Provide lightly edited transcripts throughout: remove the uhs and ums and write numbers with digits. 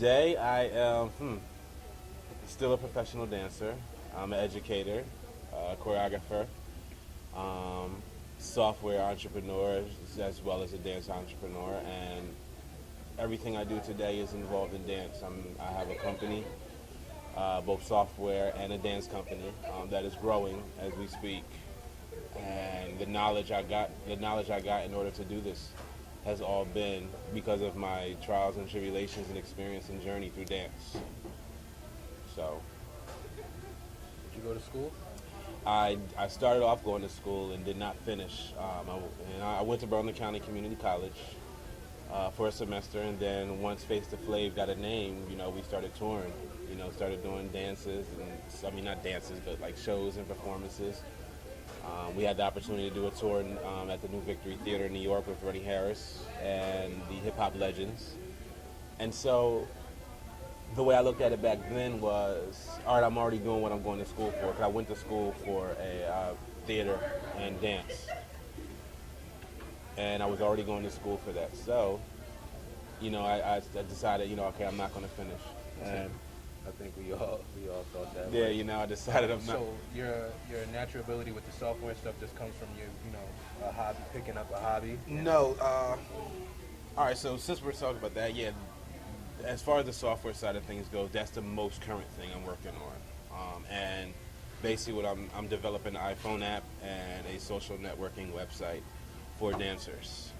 Today I am still a professional dancer. I'm an educator, choreographer, um, software entrepreneur, as well as a dance entrepreneur. And everything I do today is involved in dance. I have a company, both software and a dance company that is growing as we speak. And the knowledge I got in order to do this has all been because of my trials and tribulations and experience and journey through dance. So, Did you go to school? I started off going to school and did not finish. I went to Berlin County Community College for a semester, and then once Face the Flav got a name, we started touring. Started doing dances, and I mean not dances, but like shows and performances. We had the opportunity to do a tour at the New Victory Theater in New York with Freddie Harris and the hip hop legends. And so the way I looked at it back then was, all right, I'm already doing what I'm going to school for, because I went to school for a theater and dance. And I was already going to school for that. So, I decided, okay, I'm not going to finish. And I think we all thought that. yeah, way. I decided I'm not. So your natural ability with the software stuff just comes from a hobby, picking up a hobby. No. All right, so since we're talking about that, yeah, as far as the software side of things goes, that's the most current thing I'm working on. And basically what I'm developing an iPhone app and a social networking website for dancers.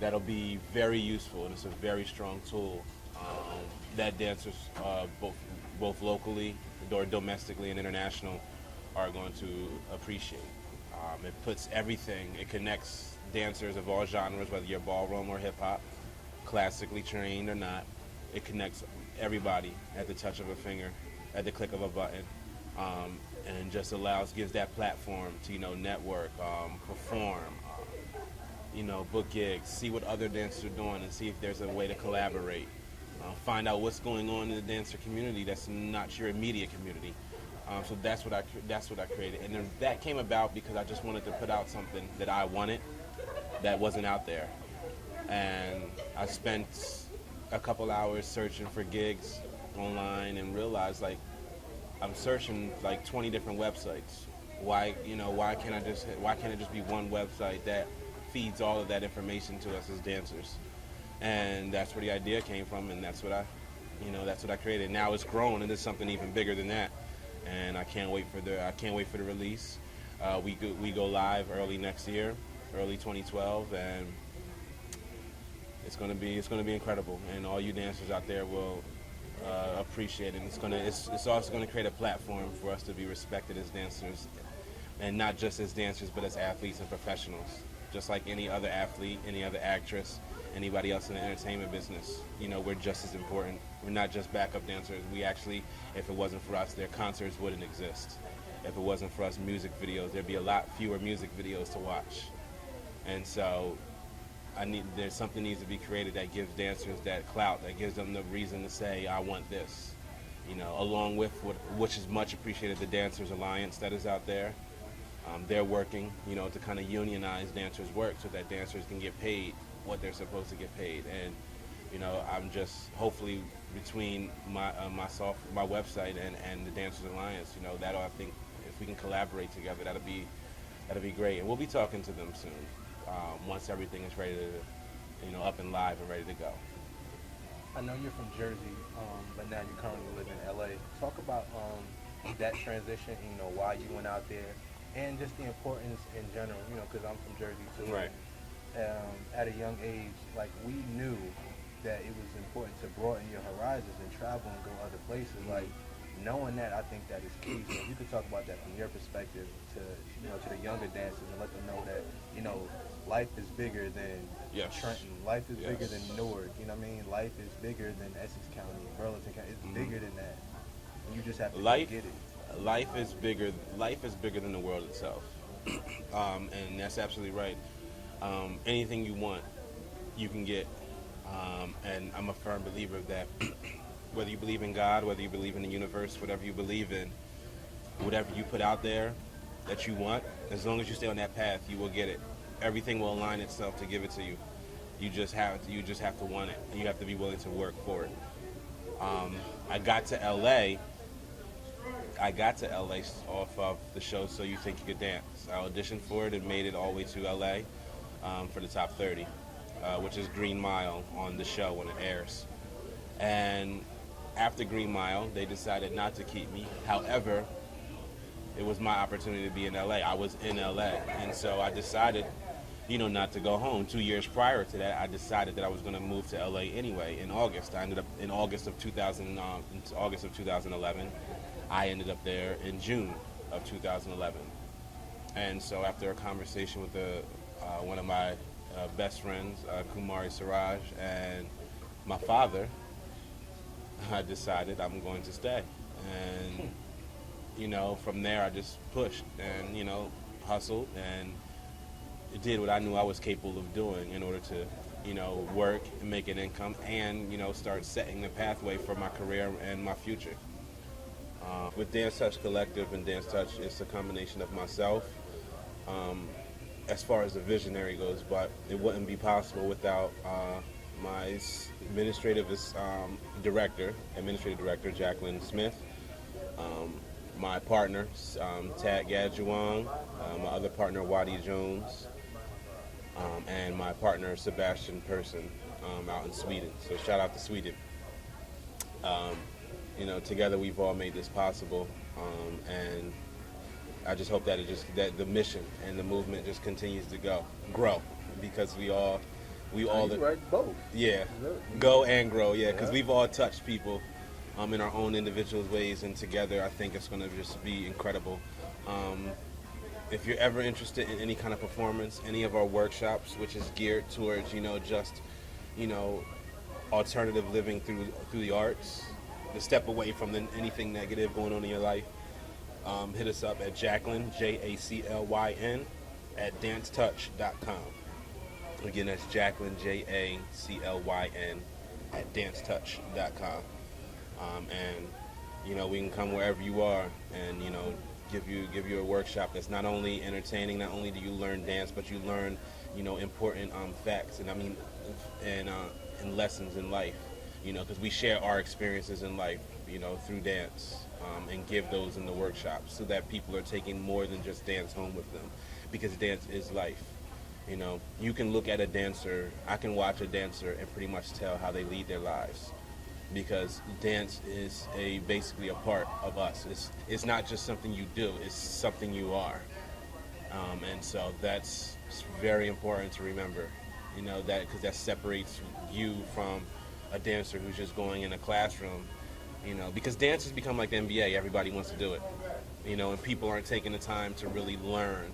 That'll be very useful, and it's a very strong tool that dancers, both locally or domestically and international, are going to appreciate. It puts everything, it connects dancers of all genres, whether you're ballroom or hip hop, classically trained or not. It connects everybody at the touch of a finger, at the click of a button, and just gives that platform to network, perform, book gigs, see what other dancers are doing, and see if there's a way to collaborate. Find out what's going on in the dancer community that's not your immediate community. So that's what I created, and then that came about because I just wanted to put out something that I wanted that wasn't out there. And I spent a couple hours searching for gigs online and realized I'm searching 20 different websites. Why can't it just be one website that feeds all of that information to us as dancers? And that's where the idea came from, and that's what I created. Now it's grown and it's something even bigger than that. And I can't wait for the release. We go live early next year, early 2012, and it's gonna be incredible. And all you dancers out there will appreciate it. It's also gonna create a platform for us to be respected as dancers, and not just as dancers, but as athletes and professionals. Just like any other athlete, any other actress, anybody else in the entertainment business, we're just as important. We're not just backup dancers. We actually, if it wasn't for us, their concerts wouldn't exist. If it wasn't for us, music videos, there'd be a lot fewer music videos to watch. And so there's something needs to be created that gives dancers that clout, that gives them the reason to say, I want this. Along with which is much appreciated, the Dancers Alliance that is out there. They're working, to kind of unionize dancers' work so that dancers can get paid what they're supposed to get paid. And I'm just hopefully between my website and the Dancers Alliance, that'll, I think, if we can collaborate together, that'll be great. And we'll be talking to them soon once everything is ready to, up and live and ready to go. I know you're from Jersey, but now you currently live in LA. Talk about that transition, why you went out there, and just the importance in general, because I'm from Jersey too. Right. At a young age, we knew that it was important to broaden your horizons and travel and go other places. Knowing that, I think that is key. So if you could talk about that from your perspective to the younger dancers, and let them know that life is bigger than Trenton. Life is bigger than Newark. Life is bigger than Essex County, Burlington County. It's bigger than that. And you just have to get it. Life is bigger than the world itself. And that's absolutely right. Anything you want, you can get. And I'm a firm believer of that. Whether you believe in God, whether you believe in the universe, whatever you believe in, whatever you put out there that you want, as long as you stay on that path, you will get it. Everything will align itself to give it to you. You just have to want it. And you have to be willing to work for it. I got to LA. I got to LA off of the show So You Think You Could Dance. I auditioned for it and made it all the way to LA for the top 30, which is Green Mile on the show when it airs. And after Green Mile, they decided not to keep me. However, it was my opportunity to be in LA. I was in LA, and so I decided, not to go home. 2 years prior to that, I decided that I was going to move to LA anyway. In August, I ended up in August of 2011. I ended up there in June of 2011, and so after a conversation with one of my best friends, Kumari Siraj, and my father, I decided I'm going to stay. And from there I just pushed and hustled and did what I knew I was capable of doing in order to work and make an income and start setting the pathway for my career and my future. With Dance Touch Collective and Dance Touch, it's a combination of myself as far as the visionary goes, but it wouldn't be possible without my administrative director, Jacqueline Smith, my partner, Tad Gadjuang, my other partner, Wadi Jones, and my partner, Sebastian Persson, out in Sweden. So shout out to Sweden. Together we've all made this possible, and I just hope that that the mission and the movement just continues to grow, because we all right, both. Yeah, go and grow. Yeah, because we've all touched people in our own individual ways, and together I think it's going to just be incredible. If you're ever interested in any kind of performance, any of our workshops, which is geared towards alternative living through the arts, to step away from anything negative going on in your life, hit us up at Jacqueline, Jaclyn, at DanceTouch.com. Again, that's Jacqueline, Jaclyn, at DanceTouch.com. And we can come wherever you are and give you a workshop that's not only entertaining. Not only do you learn dance, but you learn important facts and lessons in life. Because we share our experiences in life through dance, and give those in the workshops so that people are taking more than just dance home with them, because dance is life. You can look at a dancer. I can watch a dancer and pretty much tell how they lead their lives, because dance is basically a part of us. It's not just something you do, it's something you are. And so that's very important to remember, that because that separates you from a dancer who's just going in a classroom, because dance has become like the NBA. Everybody wants to do it, and people aren't taking the time to really learn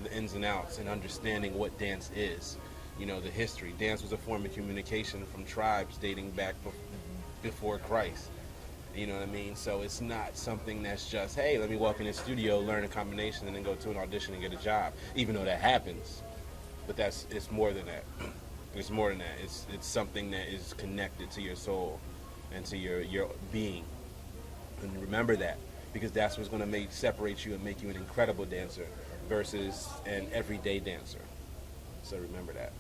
the ins and outs and understanding what dance is, the history. Dance was a form of communication from tribes dating back before Christ. You know what I mean? So it's not something that's just, hey, let me walk in the studio, learn a combination, and then go to an audition and get a job, even though that happens. But it's more than that. It's more than that. It's something that is connected to your soul and to your being. And remember that, because that's what's going to separate you and make you an incredible dancer versus an everyday dancer. So remember that.